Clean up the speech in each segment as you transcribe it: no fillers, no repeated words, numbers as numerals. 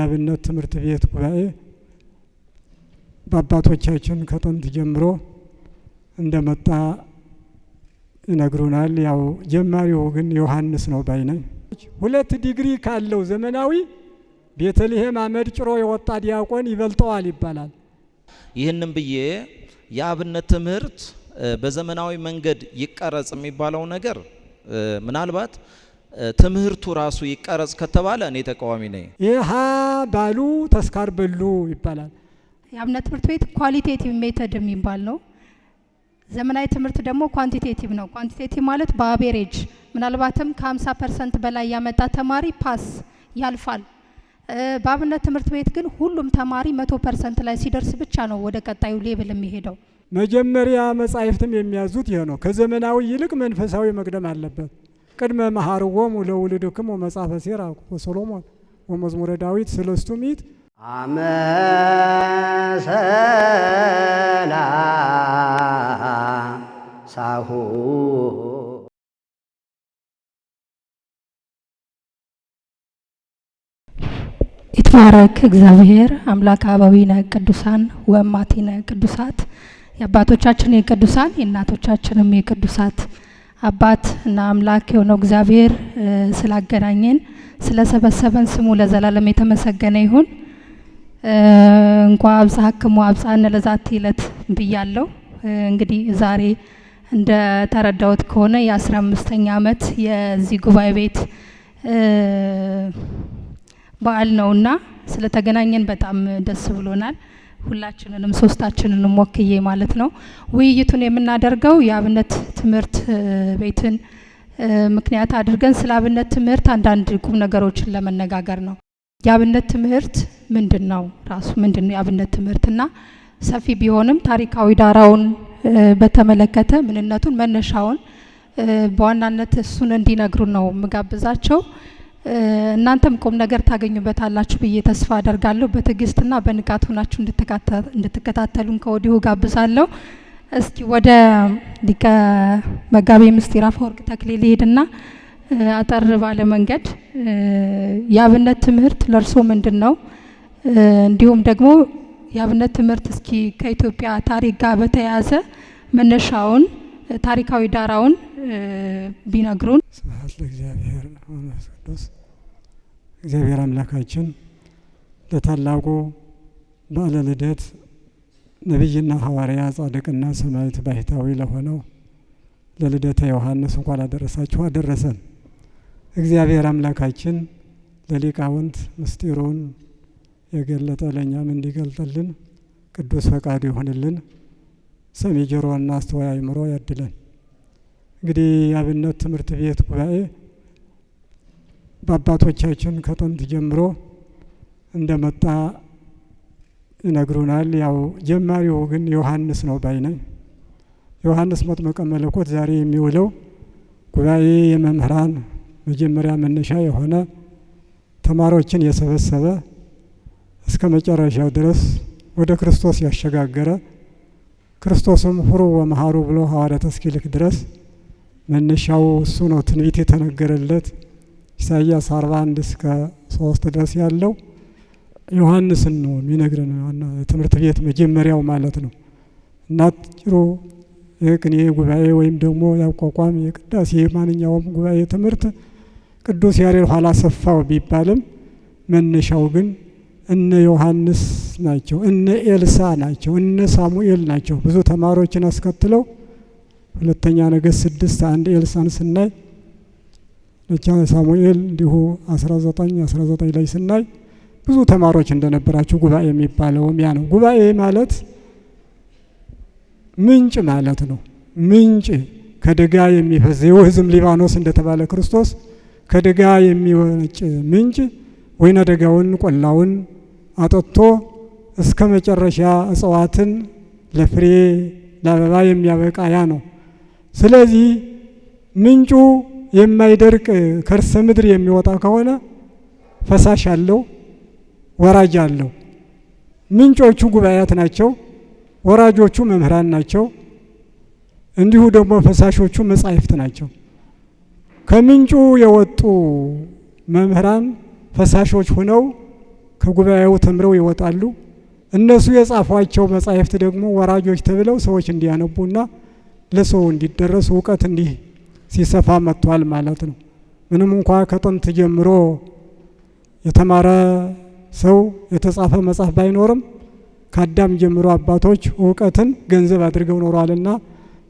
የአብነት ትምህርት ቤት ጉባኤ በአባቶቻችን ከጥንት ጀምሮ እንደመጣ ይነግሩናል። ያው ጀማሪው ግን ዮሐንስ ነው ባይነኝ። 2 ዲግሪ ካለው ዘመናዊ ቤተልሔም አመድ ጭሮ የወጣ ዲያቆን ይበልጠዋል ይባላል። ይህንን ብዬ የአብነት ትምህርት በዘመናዊ መንገድ ይቀረጽ የሚባለው ነገር ምናልባት ትምህርቱ ራሱ ይቀረጽ ከተባለ እኔ ተቃዋሚ ነኝ። ይሃ ባሉ ተስካር በሉ ይባላል። የአብነት ትምህርት ቤት ኳሊቴቲቭ ሜተድ የሚባል ነው። ዘመናዊ ትምህርት ደግሞ ኳንቲቴቲቭ ነው። ኳንቲቴቲቭ ማለት በአቬሬጅ ምናልባትም ከ50% በላይ ያመጣ ተማሪ ፓስ ያልፋል። በአብነት ትምህርት ቤት ግን ሁሉም ተማሪ 100% ላይ ሲደርስ ብቻ ነው ወደ ቀጣዩ ሌቭል የሚሄደው። መጀመሪያ መጻሕፍትም የሚያዙት ይሄ ነው። ከዘመናዊ ይልቅ መንፈሳዊ መቅደም አለበት። ቅድመ መሐርዎሙ ለውልድክሙ መጽሐፈ ሲራክ ወሰሎሞን ወመዝሙረ ዳዊት 3 ምዕት አመሰላ ሳሁ ይትባረክ እግዚአብሔር አምላክ አበዊነ ቅዱሳን ወእማቲነ ቅዱሳት። የአባቶቻችን የቅዱሳን የእናቶቻችንም የቅዱሳት አባት እና አምላክ የሆነው እግዚአብሔር ስላገናኘን ስለሰበሰበን ስሙ ለዘላለም የተመሰገነ ይሁን። እንኳን አብጽሐክሙ አብጽሐነ ለዛቲ ዕለት ብያለሁ። እንግዲህ ዛሬ እንደ ተረዳሁት ከሆነ የ15ኛ ዓመት የዚህ ጉባኤ ቤት በዓል ነውና ስለተገናኘን በጣም ደስ ብሎናል። ሁላችንንም ሶስታችንንም ወክዬ ማለት ነው። ውይይቱን የምናደርገው የአብነት ትምህርት ቤትን ምክንያት አድርገን ስለ አብነት ትምህርት አንዳንድ ቁም ነገሮችን ለመነጋገር ነው። የአብነት ትምህርት ምንድነው? ራሱ ምንድነው የአብነት ትምህርትና ሰፊ ቢሆንም ታሪካዊ ዳራውን በተመለከተ ምንነቱን መነሻውን በዋናነት እሱን እንዲነግሩን ነው ምጋብዛቸው። እናንተም ቁም ነገር ታገኙበታላችሁ ብዬ ተስፋ አደርጋለሁ። በትዕግስትና በንቃት ሆናችሁ እንድትከታተሉን ከወዲሁ ጋብዛለሁ። እስኪ ወደ ሊቀ መጋቤ ምስጢር አፈወርቅ ተክሌ ልሄድና አጠር ባለ መንገድ የአብነት ትምህርት ለርሶ ምንድነው? እንዲሁም ደግሞ የአብነት ትምህርት እስኪ ከኢትዮጵያ ታሪክ ጋር በተያያዘ መነሻውን ታሪካዊ ዳራውን ቢነግሩን። ስብሐት ለእግዚአብሔር ወመንፈስ ቅዱስ። እግዚአብሔር አምላካችን ለታላቁ በዓለ ልደት ነቢይና ሐዋርያ ጻድቅና ሰማዕት ባሕታዊ ለሆነው ለልደተ ዮሐንስ እንኳን አደረሳችሁ አደረሰን። እግዚአብሔር አምላካችን ለሊቃውንት ምስጢሩን የገለጠ ለእኛም እንዲገልጥልን ቅዱስ ፈቃዱ ይሆንልን። ሰሚ ጆሮና አስተዋይ አእምሮ ያድለን። እንግዲህ የአብነት ትምህርት ቤት ጉባኤ በአባቶቻችን ከጥንት ጀምሮ እንደመጣ ይነግሩናል። ያው ጀማሪው ግን ዮሐንስ ነው ባይነኝ። ዮሐንስ መጥምቀ መለኮት ዛሬ የሚውለው ጉባኤ የመምህራን መጀመሪያ መነሻ የሆነ ተማሪዎችን የሰበሰበ እስከ መጨረሻው ድረስ ወደ ክርስቶስ ያሸጋገረ ክርስቶስም ሁሩ ወመሃሩ ብሎ ሐዋርያት እስኪልክ ድረስ መነሻው እሱ ነው። ትንቢት የተነገረለት ኢሳይያስ 41-3 ድረስ ያለው ዮሐንስን ነው የሚነግረን። ትምህርት ቤት መጀመሪያው ማለት ነው። እናት ጭሮ የቅኔ ጉባኤ ወይም ደግሞ ያቋቋም የቅዳሴ ማንኛውም ጉባኤ ትምህርት ቅዱስ ያሬድ ኋላ ሰፋው ቢባልም መነሻው ግን እነ ዮሐንስ ናቸው፣ እነ ኤልሳ ናቸው፣ እነ ሳሙኤል ናቸው። ብዙ ተማሪዎችን አስከትለው ሁለተኛ ነገሥት 6:1 ኤልሳን ስናይ ሳሙኤል እንዲሁ 19 ላይ ስናይ ብዙ ተማሪዎች እንደነበራቸው ጉባኤ የሚባለውም ያ ነው። ጉባኤ ማለት ምንጭ ማለት ነው። ምንጭ ከደጋ የሚፈስ የወህዝም ሊባኖስ እንደተባለ ክርስቶስ ከደጋ የሚወጭ ምንጭ ወይነ ደጋውን ቆላውን አጠጥቶ እስከ መጨረሻ እጽዋትን ለፍሬ ለአበባ የሚያበቃ ያ ነው። ስለዚህ ምንጩ የማይደርቅ ከርሰ ምድር የሚወጣ ከሆነ ፈሳሽ አለው፣ ወራጅ አለው። ምንጮቹ ጉባኤያት ናቸው፣ ወራጆቹ መምህራን ናቸው። እንዲሁ ደግሞ ፈሳሾቹ መጻሕፍት ናቸው። ከምንጩ የወጡ መምህራን ፈሳሾች ሆነው ከጉባኤው ተምረው ይወጣሉ። እነሱ የጻፏቸው መጻሕፍት ደግሞ ወራጆች ተብለው ሰዎች እንዲያነቡና ለሰው እንዲደረስ እውቀት እንዲህ ሲሰፋ መጥቷል ማለት ነው። ምንም እንኳ ከጥንት ጀምሮ የተማረ ሰው የተጻፈ መጽሐፍ ባይኖርም ከአዳም ጀምሮ አባቶች እውቀትን ገንዘብ አድርገው ኖሯልና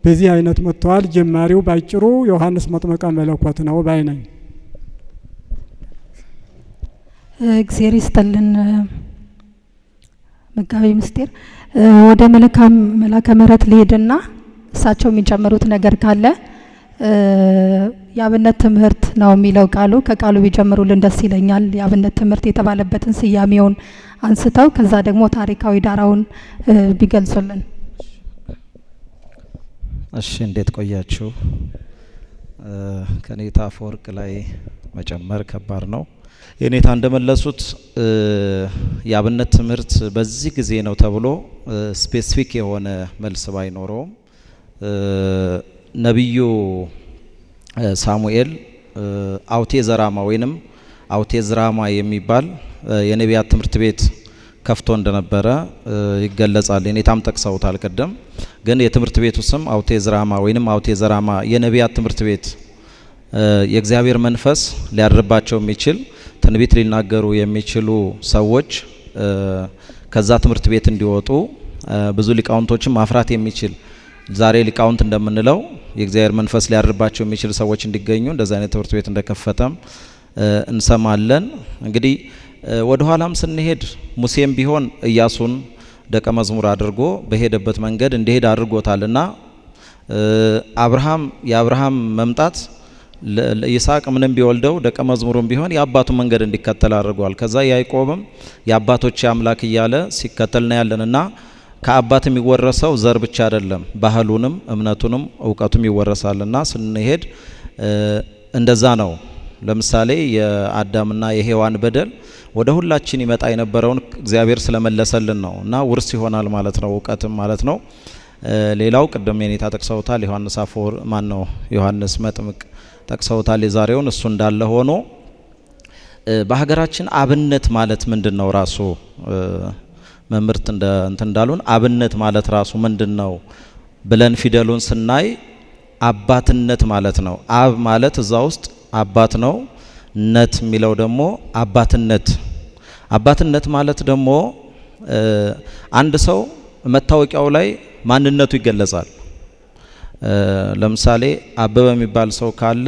በዚህ አይነት መጥተዋል። ጀማሪው ባጭሩ ዮሐንስ መጥምቀ መለኮት ነው ባይ ነኝ። እግዚአብሔር ይስጥልን መጋቤ ምስጢር። ወደ መላከ ምሕረት ልሄድና እሳቸው የሚጨምሩት ነገር ካለ የአብነት ትምህርት ነው የሚለው ቃሉ ከቃሉ ቢጀምሩልን ደስ ይለኛል። የአብነት ትምህርት የተባለበትን ስያሜውን አንስተው ከዛ ደግሞ ታሪካዊ ዳራውን ቢገልጹልን። እሺ፣ እንዴት ቆያችሁ? ከኔታ አፈወርቅ ላይ መጨመር ከባድ ነው። የኔታ እንደመለሱት የአብነት ትምህርት በዚህ ጊዜ ነው ተብሎ ስፔሲፊክ የሆነ መልስ ባይኖረውም ነቢዩ ሳሙኤል አውቴዘራማ ወይንም አውቴዝራማ የሚባል የነቢያት ትምህርት ቤት ከፍቶ እንደነበረ ይገለጻል። የኔታም ጠቅሰውታል ቅድም። ግን የትምህርት ቤቱ ስም አውቴዝራማ ወይንም አውቴዘራማ የነቢያት ትምህርት ቤት የእግዚአብሔር መንፈስ ሊያድርባቸው የሚችል ትንቢት ሊናገሩ የሚችሉ ሰዎች ከዛ ትምህርት ቤት እንዲወጡ ብዙ ሊቃውንቶችን ማፍራት የሚችል ዛሬ ሊቃውንት እንደምንለው የእግዚአብሔር መንፈስ ሊያድርባቸው የሚችል ሰዎች እንዲገኙ እንደዛ አይነት ትምህርት ቤት እንደከፈተም እንሰማለን። እንግዲህ ወደ ኋላም ስንሄድ ሙሴም ቢሆን ኢያሱን ደቀ መዝሙር አድርጎ በሄደበት መንገድ እንዲሄድ አድርጎታልና የአብርሃም መምጣት ለይስሐቅ ምንም ቢወልደው ደቀ መዝሙሩም ቢሆን የአባቱ መንገድ እንዲከተል አድርጓል። ከዛ ያዕቆብም የአባቶች አምላክ እያለ ሲከተልና ያለንና ከአባት የሚወረሰው ዘር ብቻ አይደለም፣ ባህሉንም እምነቱንም እውቀቱም ይወረሳልና ስንሄድ እንደዛ ነው። ለምሳሌ የአዳምና የሔዋን በደል ወደ ሁላችን ይመጣ የነበረውን እግዚአብሔር ስለመለሰልን ነው እና ውርስ ይሆናል ማለት ነው፣ እውቀትም ማለት ነው። ሌላው ቅድም የኔታ ጠቅሰውታል፣ ዮሐንስ መጥምቅ ጠቅሰውታል የዛሬውን። እሱ እንዳለ ሆኖ በሀገራችን አብነት ማለት ምንድን ነው? ራሱ መምህርት እንዳሉን አብነት ማለት ራሱ ምንድን ነው ብለን ፊደሉን ስናይ አባትነት ማለት ነው። አብ ማለት እዛ ውስጥ አባት ነው። ነት የሚለው ደግሞ አባትነት ማለት ደግሞ አንድ ሰው መታወቂያው ላይ ማንነቱ ይገለጻል። ለምሳሌ አበበ የሚባል ሰው ካለ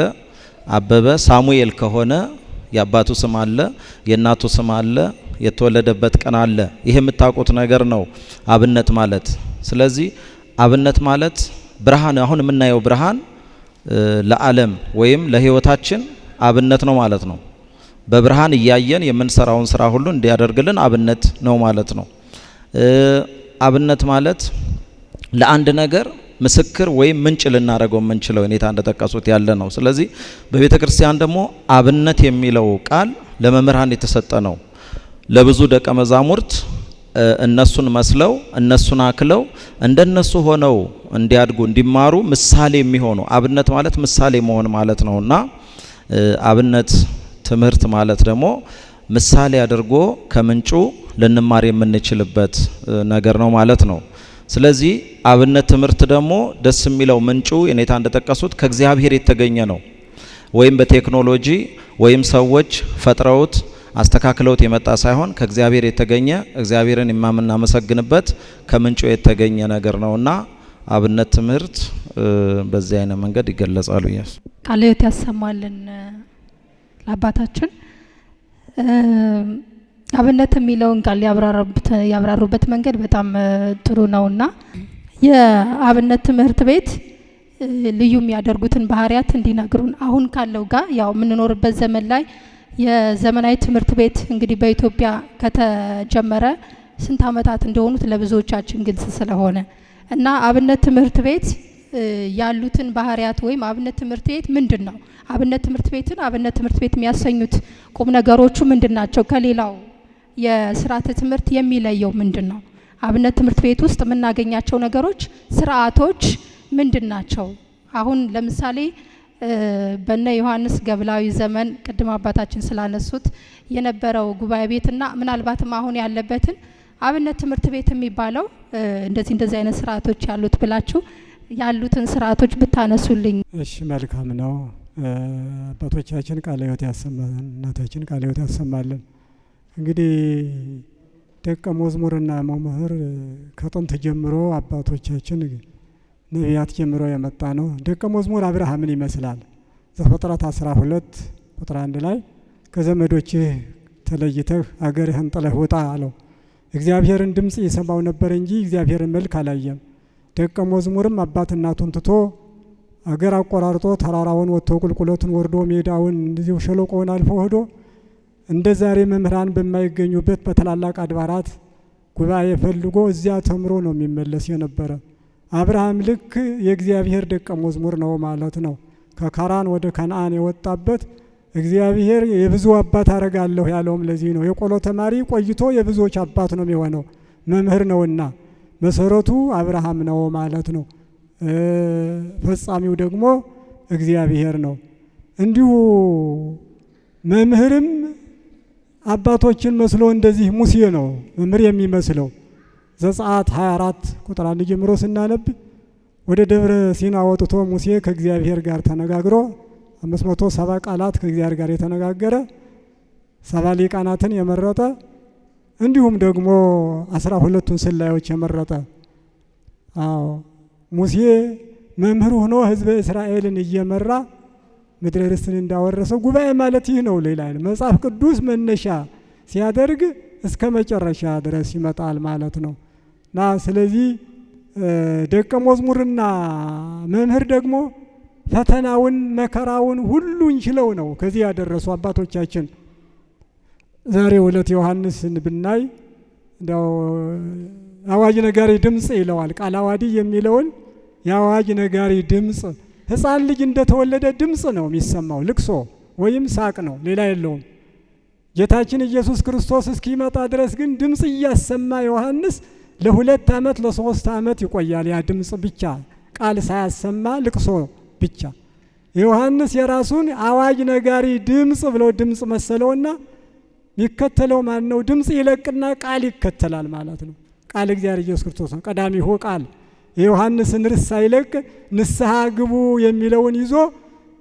አበበ ሳሙኤል ከሆነ የአባቱ ስም አለ፣ የእናቱ ስም አለ፣ የተወለደበት ቀን አለ። ይሄ የምታውቁት ነገር ነው አብነት ማለት። ስለዚህ አብነት ማለት ብርሃን፣ አሁን የምናየው ብርሃን ለዓለም ወይም ለሕይወታችን አብነት ነው ማለት ነው። በብርሃን እያየን የምንሰራውን ስራ ሁሉ እንዲያደርግልን አብነት ነው ማለት ነው። አብነት ማለት ለአንድ ነገር ምስክር ወይም ምንጭ ልናደርገው የምንችለው የኔታ እንደጠቀሱት ያለ ነው። ስለዚህ በቤተ ክርስቲያን ደግሞ አብነት የሚለው ቃል ለመምህራን የተሰጠ ነው። ለብዙ ደቀ መዛሙርት እነሱን መስለው እነሱን አክለው እንደነሱ ሆነው እንዲያድጉ እንዲማሩ ምሳሌ የሚሆኑ አብነት ማለት ምሳሌ መሆን ማለት ነውና አብነት ትምህርት ማለት ደግሞ ምሳሌ አድርጎ ከምንጩ ልንማር የምንችልበት ነገር ነው ማለት ነው። ስለዚህ አብነት ትምህርት ደግሞ ደስ የሚለው ምንጩ የኔታ እንደጠቀሱት ከእግዚአብሔር የተገኘ ነው። ወይም በቴክኖሎጂ ወይም ሰዎች ፈጥረውት አስተካክለውት የመጣ ሳይሆን ከእግዚአብሔር የተገኘ እግዚአብሔርን የምናመሰግንበት ከምንጩ የተገኘ ነገር ነውና አብነት ትምህርት በዚህ አይነት መንገድ ይገለጻሉ። ይያስ ቃለ ሕይወት ያሰማልን ለአባታችን። አብነት የሚለውን ቃል ያብራሩበት መንገድ በጣም ጥሩ ነውና የአብነት ትምህርት ቤት ልዩ የሚያደርጉትን ባህሪያት እንዲነግሩን አሁን ካለው ጋር ያው የምንኖርበት ዘመን ላይ የዘመናዊ ትምህርት ቤት እንግዲህ በኢትዮጵያ ከተጀመረ ስንት ዓመታት እንደሆኑት ለብዙዎቻችን ግልጽ ስለሆነ እና አብነት ትምህርት ቤት ያሉትን ባህሪያት ወይም አብነት ትምህርት ቤት ምንድን ነው? አብነት ትምህርት ቤትን አብነት ትምህርት ቤት የሚያሰኙት ቁም ነገሮቹ ምንድን ናቸው? ከሌላው የስርዓተ ትምህርት የሚለየው ምንድን ነው? አብነት ትምህርት ቤት ውስጥ የምናገኛቸው ነገሮች፣ ስርዓቶች ምንድን ናቸው? አሁን ለምሳሌ በነ ዮሐንስ ገብላዊ ዘመን ቅድም አባታችን ስላነሱት የነበረው ጉባኤ ቤትና ምናልባትም አሁን ያለበትን አብነት ትምህርት ቤት የሚባለው እንደዚህ አይነት ስርዓቶች ያሉት ብላችሁ ያሉትን ስርዓቶች ብታነሱልኝ። እሺ መልካም ነው። አባቶቻችን ቃለ ሕይወት ያሰማልን፣ እናታችን ቃለ ሕይወት ያሰማልን። እንግዲህ ደቀ መዝሙርና መምህር ከጥንት ጀምሮ አባቶቻችን ነቢያት ጀምሮ የመጣ ነው። ደቀ መዝሙር አብርሃምን ይመስላል። ዘፍጥረት 12 ቁጥር 1 ላይ ከዘመዶችህ ተለይተህ አገርህን ጥለህ ውጣ አለው። እግዚአብሔርን ድምጽ ይሰማው ነበር እንጂ እግዚአብሔርን መልክ አላየም። ደቀ መዝሙርም አባት እናቱን ትቶ አገር አቆራርጦ ተራራውን ወጥቶ ቁልቁለቱን ወርዶ ሜዳውን እንደዚሁ ሸለቆውን አልፎ ሄዶ እንደ ዛሬ መምህራን በማይገኙበት በተላላቅ አድባራት ጉባኤ ፈልጎ እዚያ ተምሮ ነው የሚመለስ የነበረ። አብርሃም ልክ የእግዚአብሔር ደቀ መዝሙር ነው ማለት ነው። ከካራን ወደ ከነአን የወጣበት እግዚአብሔር የብዙ አባት አረጋለሁ ያለውም ለዚህ ነው። የቆሎ ተማሪ ቆይቶ የብዙዎች አባት ነው የሚሆነው፣ መምህር ነውና መሰረቱ አብርሃም ነው ማለት ነው። ፈጻሚው ደግሞ እግዚአብሔር ነው። እንዲሁ መምህርም አባቶችን መስሎ እንደዚህ ሙሴ ነው መምህር የሚመስለው። ዘጸአት 24 ቁጥር 1 ጀምሮ ስናነብ ወደ ደብረ ሲና ወጥቶ ሙሴ ከእግዚአብሔር ጋር ተነጋግሮ 570 ቃላት ከእግዚአብሔር ጋር የተነጋገረ 70 ሊቃናትን የመረጠ እንዲሁም ደግሞ 12ቱን ስላዮች የመረጠ ሙሴ መምህር ሆኖ ሕዝበ እስራኤልን እየመራ ምድረ ርስትን እንዳወረሰው ጉባኤ ማለት ይህ ነው። ሌላ መጽሐፍ ቅዱስ መነሻ ሲያደርግ እስከ መጨረሻ ድረስ ይመጣል ማለት ነው። እና ስለዚህ ደቀ መዝሙርና መምህር ደግሞ ፈተናውን መከራውን ሁሉን ችለው ነው ከዚህ ያደረሱ አባቶቻችን። ዛሬ ዕለት ዮሐንስን ብናይ እንደው አዋጅ ነጋሪ ድምጽ ይለዋል። ቃለ ዓዋዲ የሚለውን የአዋጅ ነጋሪ ድምጽ ሕፃን ልጅ እንደተወለደ ድምጽ ነው የሚሰማው። ልቅሶ ወይም ሳቅ ነው፣ ሌላ የለውም። ጌታችን ኢየሱስ ክርስቶስ እስኪመጣ ድረስ ግን ድምጽ እያሰማ ዮሐንስ ለ2 ዓመት ለ3 ዓመት ይቆያል። ያ ድምጽ ብቻ ቃል ሳያሰማ ልቅሶ ብቻ። ዮሐንስ የራሱን አዋጅ ነጋሪ ድምጽ ብሎ ድምጽ መሰለውና የሚከተለው ማን ነው? ድምጽ ይለቅና ቃል ይከተላል ማለት ነው። ቃል እግዚአብሔር ኢየሱስ ክርስቶስ ነው። ቀዳሚሁ ቃል የዮሐንስን ርዕስ ሳይለቅ ንስሐ ግቡ የሚለውን ይዞ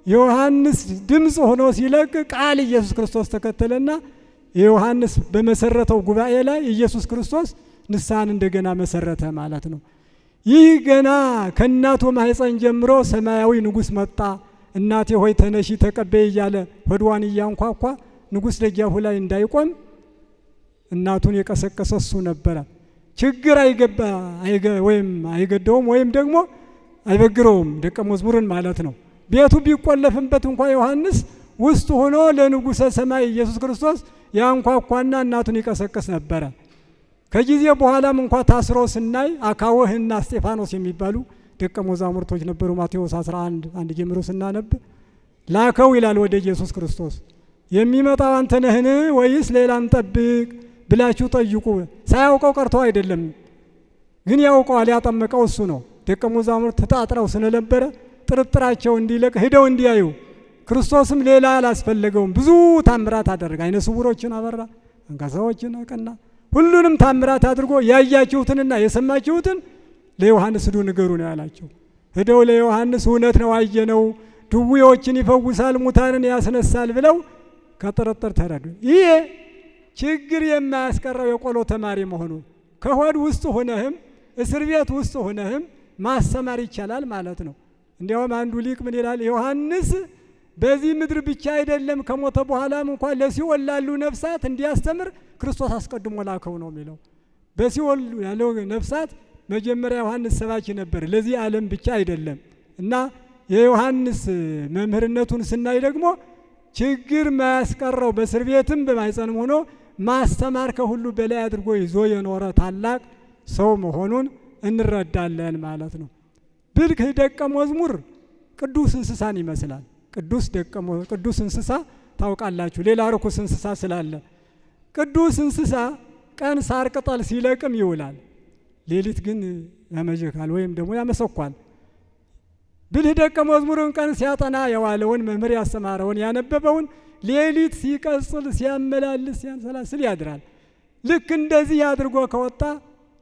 ዮሐንስ ድምጽ ሆኖ ሲለቅ ቃል ኢየሱስ ክርስቶስ ተከተለና የዮሐንስ በመሰረተው ጉባኤ ላይ ኢየሱስ ክርስቶስ ንስሐን እንደገና መሰረተ ማለት ነው። ይህ ገና ከእናቱ ማህፀን ጀምሮ ሰማያዊ ንጉሥ መጣ፣ እናቴ ሆይ ተነሺ ተቀበይ እያለ ሆድዋን እያንኳኳ ንጉሥ ደጃፉ ላይ እንዳይቆም እናቱን የቀሰቀሰ እሱ ነበረ። ችግር ወይም አይገደውም ወይም ደግሞ አይበግረውም ደቀ መዝሙርን ማለት ነው። ቤቱ ቢቆለፍበት እንኳ ዮሐንስ ውስጥ ሆኖ ለንጉሠ ሰማይ ኢየሱስ ክርስቶስ ያንኳኳና እናቱን ይቀሰቅስ ነበረ። ከጊዜ በኋላም እንኳ ታስሮ ስናይ አካወህና እስጢፋኖስ የሚባሉ ደቀ መዛሙርቶች ነበሩ። ማቴዎስ 11 1 ጀምሮ ስናነብ ላከው ይላል ወደ ኢየሱስ ክርስቶስ። የሚመጣው አንተ ነህን ወይስ ሌላ እንጠብቅ ብላችሁ ጠይቁ። ሳያውቀው ቀርቶ አይደለም፣ ግን ያውቀዋል። ያጠመቀው እሱ ነው። ደቀ መዛሙርት ተጣጥረው ስለነበረ ጥርጥራቸው እንዲለቅ ሄደው እንዲያዩ። ክርስቶስም ሌላ አላስፈለገውም። ብዙ ታምራት አደረገ። አይነ ስውሮችን አበራ፣ አንካሳዎችን አቀና። ሁሉንም ታምራት አድርጎ ያያችሁትንና የሰማችሁትን ለዮሐንስ ሂዱ ንገሩ ነው ያላቸው። ሄደው ለዮሐንስ እውነት ነው አየነው፣ ድውዮችን ይፈውሳል፣ ሙታንን ያስነሳል ብለው ከጥርጥር ተረዱ። ይሄ ችግር የማያስቀረው የቆሎ ተማሪ መሆኑ ከሆድ ውስጥ ሆነህም እስር ቤት ውስጥ ሆነህም ማስተማር ይቻላል ማለት ነው። እንዲያውም አንዱ ሊቅ ምን ይላል? ዮሐንስ በዚህ ምድር ብቻ አይደለም ከሞተ በኋላም እንኳን ለሲኦል ላሉ ነፍሳት እንዲያስተምር ክርስቶስ አስቀድሞ ላከው ነው የሚለው። በሲኦል ያለው ነፍሳት መጀመሪያ ዮሐንስ ሰባኪ ነበር፣ ለዚህ ዓለም ብቻ አይደለም። እና የዮሐንስ መምህርነቱን ስናይ ደግሞ ችግር ማያስቀረው በእስር ቤትም በማይጸንም ሆኖ ማስተማር ከሁሉ በላይ አድርጎ ይዞ የኖረ ታላቅ ሰው መሆኑን እንረዳለን ማለት ነው። ብልህ ደቀ መዝሙር ቅዱስ እንስሳን ይመስላል። ቅዱስ እንስሳ ታውቃላችሁ፣ ሌላ ርኩስ እንስሳ ስላለ። ቅዱስ እንስሳ ቀን ሳር ቅጠል ሲለቅም ይውላል፣ ሌሊት ግን ያመጀካል ወይም ደግሞ ያመሰኳል። ብልህ ደቀ መዝሙርን ቀን ሲያጠና የዋለውን መምህር ያስተማረውን ያነበበውን ሌሊት ሲቀጽል ሲያመላልስ ሲያንሰላስል ያድራል። ልክ እንደዚህ አድርጎ ከወጣ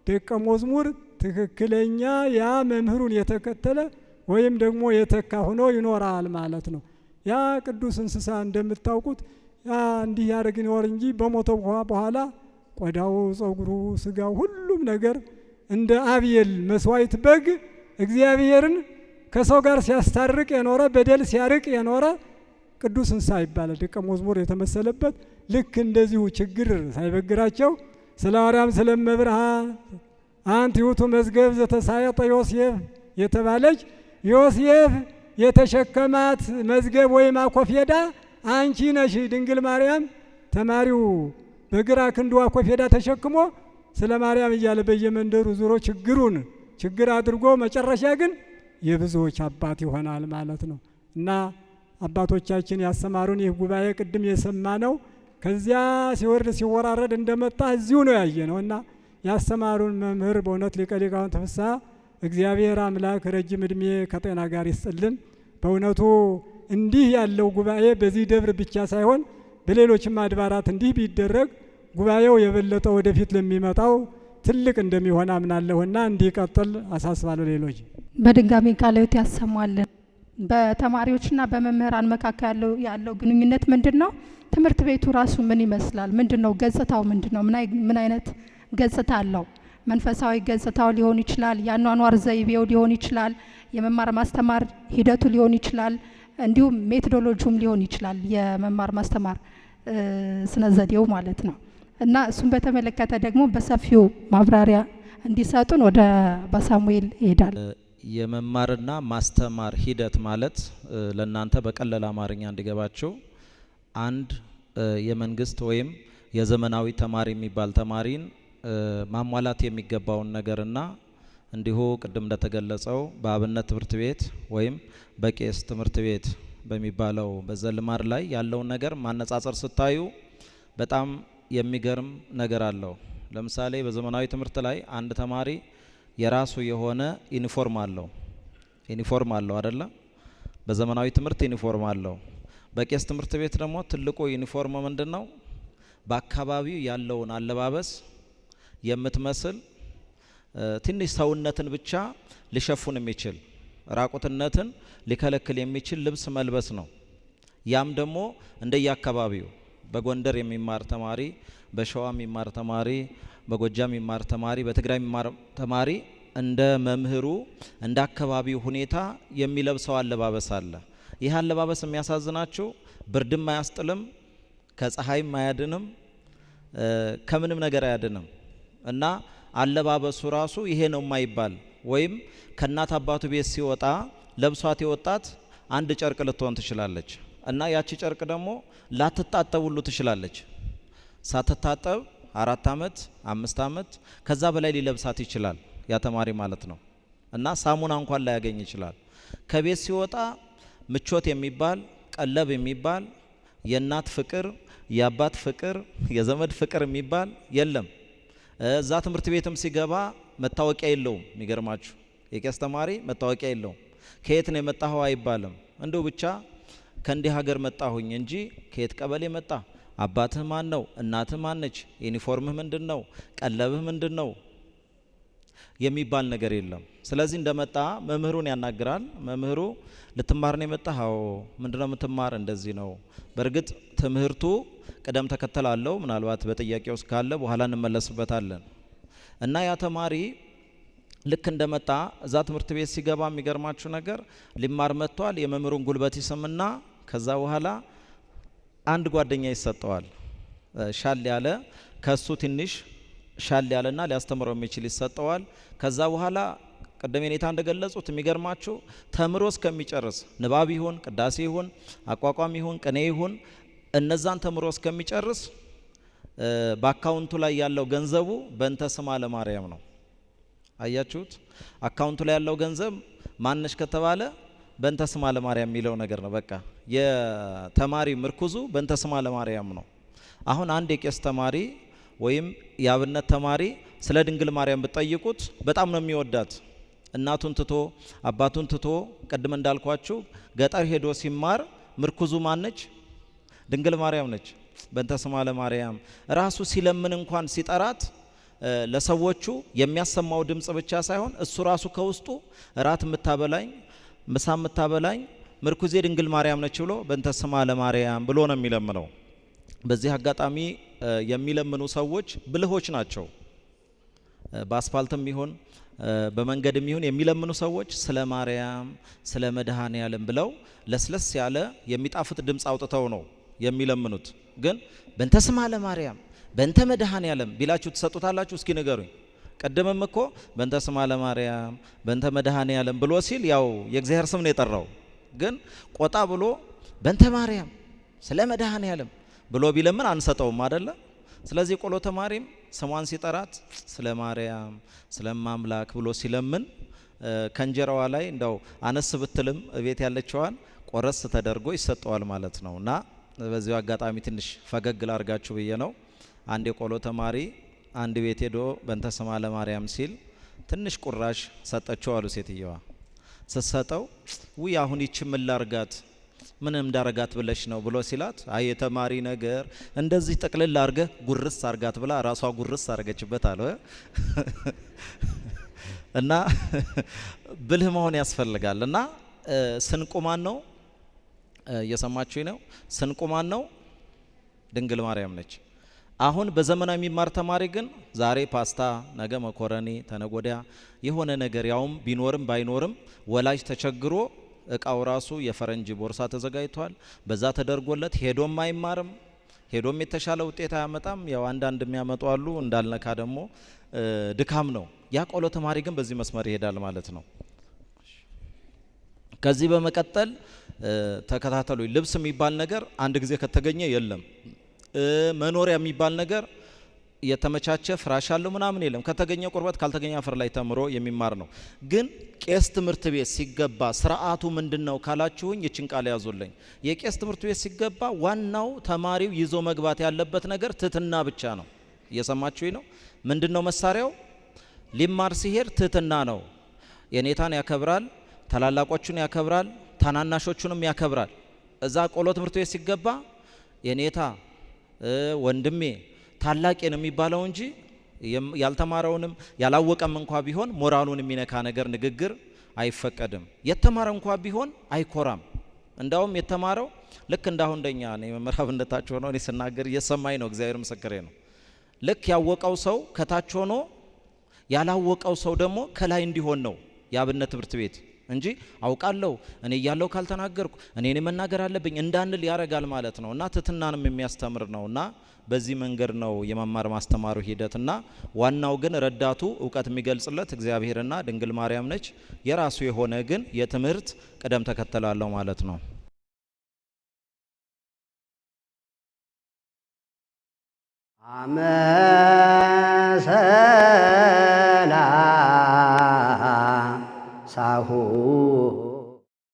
ደቀ መዝሙር ትክክለኛ ያ መምህሩን የተከተለ ወይም ደግሞ የተካ ሆኖ ይኖራል ማለት ነው። ያ ቅዱስ እንስሳ እንደምታውቁት ያ እንዲህ ያደርግ ይኖር እንጂ በሞተ በኋላ ቆዳው፣ ጸጉሩ፣ ስጋው ሁሉም ነገር እንደ አብየል መስዋዕት በግ እግዚአብሔርን ከሰው ጋር ሲያስታርቅ የኖረ በደል ሲያርቅ የኖረ ቅዱስ እንስሳ ይባላል። ደቀ መዝሙር የተመሰለበት ልክ እንደዚሁ ችግር ሳይበግራቸው ስለ ማርያም ስለ እመብርሃን አንቲ ውእቱ መዝገብ ዘተሳየጠ ዮሴፍ የተባለች ዮሴፍ የተሸከማት መዝገብ ወይም አኮፌዳ አንቺ ነሽ ድንግል ማርያም። ተማሪው በግራ ክንዱ አኮፌዳ ተሸክሞ ስለ ማርያም እያለ በየመንደሩ ዙሮ ችግር አድርጎ መጨረሻ ግን የብዙዎች አባት ይሆናል ማለት ነው። እና አባቶቻችን ያስተማሩን ይህ ጉባኤ ቅድም የሰማ ነው። ከዚያ ሲወርድ ሲወራረድ እንደመጣ እዚሁ ነው ያየ ነው። እና ያስተማሩን መምህር በእውነት ሊቀ ሊቃውንት ፍስሐ እግዚአብሔር አምላክ ረጅም ዕድሜ ከጤና ጋር ይስጥልን። በእውነቱ እንዲህ ያለው ጉባኤ በዚህ ደብር ብቻ ሳይሆን በሌሎችም አድባራት እንዲህ ቢደረግ ጉባኤው የበለጠ ወደፊት ለሚመጣው ትልቅ እንደሚሆን አምናለሁና እንዲቀጥል አሳስባለሁ። ሌሎች በድጋሚ ቃለ ሕይወት ያሰማልን። በተማሪዎችና በመምህራን መካከል ያለው ግንኙነት ምንድን ነው? ትምህርት ቤቱ ራሱ ምን ይመስላል? ምንድን ነው ገጽታው? ምንድን ነው? ምን አይነት ገጽታ አለው? መንፈሳዊ ገጽታው ሊሆን ይችላል፣ የአኗኗር ዘይቤው ሊሆን ይችላል፣ የመማር ማስተማር ሂደቱ ሊሆን ይችላል፣ እንዲሁም ሜቶዶሎጂውም ሊሆን ይችላል፣ የመማር ማስተማር ስነ ዘዴው ማለት ነው። እና እሱን በተመለከተ ደግሞ በሰፊው ማብራሪያ እንዲሰጡን ወደ ባሳሙኤል ይሄዳል። የመማርና ማስተማር ሂደት ማለት ለእናንተ በቀለል አማርኛ እንዲገባቸው አንድ የመንግስት ወይም የዘመናዊ ተማሪ የሚባል ተማሪን ማሟላት የሚገባውን ነገርና እንዲሁ ቅድም እንደተገለጸው በአብነት ትምህርት ቤት ወይም በቄስ ትምህርት ቤት በሚባለው በዘልማድ ላይ ያለውን ነገር ማነጻጸር ስታዩ በጣም የሚገርም ነገር አለው። ለምሳሌ በዘመናዊ ትምህርት ላይ አንድ ተማሪ የራሱ የሆነ ዩኒፎርም አለው አይደለ? በዘመናዊ ትምህርት ዩኒፎርም አለው። በቄስ ትምህርት ቤት ደግሞ ትልቁ ዩኒፎርም ምንድነው? በአካባቢው ያለውን አለባበስ የምትመስል ትንሽ ሰውነትን ብቻ ሊሸፉን የሚችል ራቁትነትን ሊከለክል የሚችል ልብስ መልበስ ነው። ያም ደግሞ እንደየአካባቢው በጎንደር የሚማር ተማሪ፣ በሸዋ የሚማር ተማሪ፣ በጎጃም የሚማር ተማሪ፣ በትግራይ የሚማር ተማሪ እንደ መምህሩ እንደ አካባቢው ሁኔታ የሚለብሰው አለባበስ አለ። ይህ አለባበስ የሚያሳዝናችሁ ብርድም አያስጥልም፣ ከፀሐይም አያድንም፣ ከምንም ነገር አያድንም። እና አለባበሱ ራሱ ይሄ ነው የማይባል ወይም ከእናት አባቱ ቤት ሲወጣ ለብሷት የወጣት አንድ ጨርቅ ልትሆን ትችላለች። እና ያቺ ጨርቅ ደግሞ ላትታጠብ ሁሉ ትችላለች። ሳትታጠብ 4 ዓመት 5 ዓመት ከዛ በላይ ሊለብሳት ይችላል ያ ተማሪ ማለት ነው። እና ሳሙና እንኳን ላያገኝ ይችላል። ከቤት ሲወጣ ምቾት የሚባል ቀለብ የሚባል የእናት ፍቅር፣ የአባት ፍቅር፣ የዘመድ ፍቅር የሚባል የለም። እዛ ትምህርት ቤትም ሲገባ መታወቂያ የለውም። የሚገርማችሁ የቄስ ተማሪ መታወቂያ የለውም። ከየት ነው የመጣኸው አይባልም። እንደው ብቻ ከእንዲህ ሀገር መጣሁኝ እንጂ ከየት ቀበሌ መጣ፣ አባትህ ማን ነው፣ እናትህ ማን ነች፣ ዩኒፎርምህ ምንድን ነው፣ ቀለብህ ምንድን ነው የሚባል ነገር የለም። ስለዚህ እንደመጣ መምህሩን ያናግራል። መምህሩ ልትማር ነው የመጣኸው? ምንድነው የምትማር? እንደዚህ ነው። በእርግጥ ትምህርቱ ቅደም ተከተል አለው። ምናልባት በጥያቄ ውስጥ ካለ በኋላ እንመለስበታለን። እና ያ ተማሪ ልክ እንደመጣ እዛ ትምህርት ቤት ሲገባ የሚገርማችሁ ነገር ሊማር መጥቷል። የመምህሩን ጉልበት ይስምና ከዛ በኋላ አንድ ጓደኛ ይሰጠዋል። ሻል ያለ ከሱ ትንሽ ሻል ያለና ሊያስተምረው የሚችል ይሰጠዋል። ከዛ በኋላ ቀደም የኔታ እንደገለጹት የሚገርማችሁ ተምሮ እስከሚጨርስ ንባብ ይሁን ቅዳሴ ይሁን አቋቋም ይሁን ቅኔ ይሁን እነዛን ተምሮ እስከሚጨርስ በአካውንቱ ላይ ያለው ገንዘቡ በእንተ ስማ ለማርያም ነው። አያችሁት? አካውንቱ ላይ ያለው ገንዘብ ማነሽ ከተባለ በእንተ ስማ ለማርያም የሚለው ነገር ነው። በቃ የተማሪ ምርኩዙ በእንተ ስማ ለማርያም ነው። አሁን አንድ የቄስ ተማሪ ወይም የአብነት ተማሪ ስለ ድንግል ማርያም ብትጠይቁት በጣም ነው የሚወዳት እናቱን ትቶ አባቱን ትቶ ቅድም እንዳልኳችሁ ገጠር ሄዶ ሲማር ምርኩዙ ማነች? ድንግል ማርያም ነች። በእንተ ስማ ለማርያም ራሱ ሲለምን እንኳን ሲጠራት ለሰዎቹ የሚያሰማው ድምጽ ብቻ ሳይሆን እሱ ራሱ ከውስጡ እራት የምታበላኝ ምሳ የምታበላኝ ምርኩዜ ድንግል ማርያም ነች ብሎ በእንተ ስማ ለማርያም ብሎ ነው የሚለምነው። በዚህ አጋጣሚ የሚለምኑ ሰዎች ብልሆች ናቸው። በአስፋልትም ይሁን በመንገድም ይሁን የሚለምኑ ሰዎች ስለ ማርያም ስለ መድኃኔ ዓለም ብለው ለስለስ ያለ የሚጣፍጥ ድምጽ አውጥተው ነው የሚለምኑት። ግን በእንተ ስማ ለማርያም በእንተ መድኃኔ ዓለም ቢላችሁ ትሰጡታላችሁ? እስኪ ንገሩኝ። ቀደምም እኮ በእንተ ስማ ለማርያም በእንተ መድኃኔ ዓለም ብሎ ሲል ያው የእግዚአብሔር ስም ነው የጠራው። ግን ቆጣ ብሎ በእንተ ማርያም ስለ መድኃኔ ዓለም ብሎ ቢለምን አንሰጠውም አይደለ? ስለዚህ ቆሎ ተማሪም ስሟን ሲጠራት ስለ ማርያም ስለ ማምላክ ብሎ ሲለምን ከእንጀራዋ ላይ እንደው አነስ ብትልም እቤት ያለችዋን ቆረስ ተደርጎ ይሰጠዋል ማለት ነው። እና በዚሁ አጋጣሚ ትንሽ ፈገግ ላርጋችሁ ብዬ ነው። አንድ የቆሎ ተማሪ አንድ ቤት ሄዶ በእንተ ስማ ለማርያም ሲል ትንሽ ቁራሽ ሰጠችው አሉ ሴትየዋ። ስትሰጠው ውይ አሁን ይች ምን ላርጋት ምን እንዳረጋት ብለሽ ነው ብሎ ሲላት፣ አይ የተማሪ ነገር እንደዚህ ጠቅልል አርገ ጉርስ አርጋት ብላ ራሷ ጉርስ አርገችበት አለ። እና ብልህ መሆን ያስፈልጋል። እና ስንቁማን ነው እየሰማችሁ ነው። ስንቁማን ነው ድንግል ማርያም ነች። አሁን በዘመናዊ የሚማር ተማሪ ግን ዛሬ ፓስታ ነገ መኮረኒ ተነጎዳያ የሆነ ነገር ያውም ቢኖርም ባይኖርም ወላጅ ተቸግሮ እቃው ራሱ የፈረንጅ ቦርሳ ተዘጋጅቷል። በዛ ተደርጎለት ሄዶም አይማርም፣ ሄዶም የተሻለ ውጤት አያመጣም። ያው አንዳንድ የሚያመጡ አሉ፣ እንዳልነካ ደግሞ ድካም ነው። ያ ቆሎ ተማሪ ግን በዚህ መስመር ይሄዳል ማለት ነው። ከዚህ በመቀጠል ተከታተሉ። ልብስ የሚባል ነገር አንድ ጊዜ ከተገኘ የለም። መኖሪያ የሚባል ነገር የተመቻቸ ፍራሽ አለው ምናምን የለም። ከተገኘ ቁርበት ካልተገኘ አፈር ላይ ተምሮ የሚማር ነው። ግን ቄስ ትምህርት ቤት ሲገባ ስርዓቱ ምንድነው ካላችሁኝ ይችን ቃል ያዙልኝ። የቄስ ትምህርት ቤት ሲገባ ዋናው ተማሪው ይዞ መግባት ያለበት ነገር ትህትና ብቻ ነው። እየሰማችሁኝ ነው? ምንድነው መሳሪያው? ሊማር ሲሄድ ትህትና ነው። የኔታን ያከብራል፣ ታላላቆቹን ያከብራል፣ ታናናሾቹንም ያከብራል። እዛ ቆሎ ትምህርት ቤት ሲገባ የኔታ ወንድሜ ታላቄ ነው የሚባለው እንጂ ያልተማረውንም ያላወቀም እንኳ ቢሆን ሞራሉን የሚነካ ነገር ንግግር አይፈቀድም። የተማረ እንኳ ቢሆን አይኮራም። እንዳውም የተማረው ልክ እንዳሁን እንደኛ ነው። መምህራን እንደታች ሆኖ እኔ ስናገር እየሰማኝ ነው፣ እግዚአብሔር ምስክሬ ነው። ልክ ያወቀው ሰው ከታች ሆኖ ያላወቀው ሰው ደግሞ ከላይ እንዲሆን ነው የአብነት ትምህርት ቤት እንጂ አውቃለሁ እኔ እያለሁ ካልተናገርኩ እኔ መናገር አለብኝ እንዳንል ያረጋል ማለት ነው። እና ትህትናንም የሚያስተምር ነውና በዚህ መንገድ ነው የመማር ማስተማሩ ሂደትና ዋናው ግን ረዳቱ እውቀት የሚገልጽለት እግዚአብሔርና ድንግል ማርያም ነች። የራሱ የሆነ ግን የትምህርት ቅደም ተከተል አለው ማለት ነው። አመሰ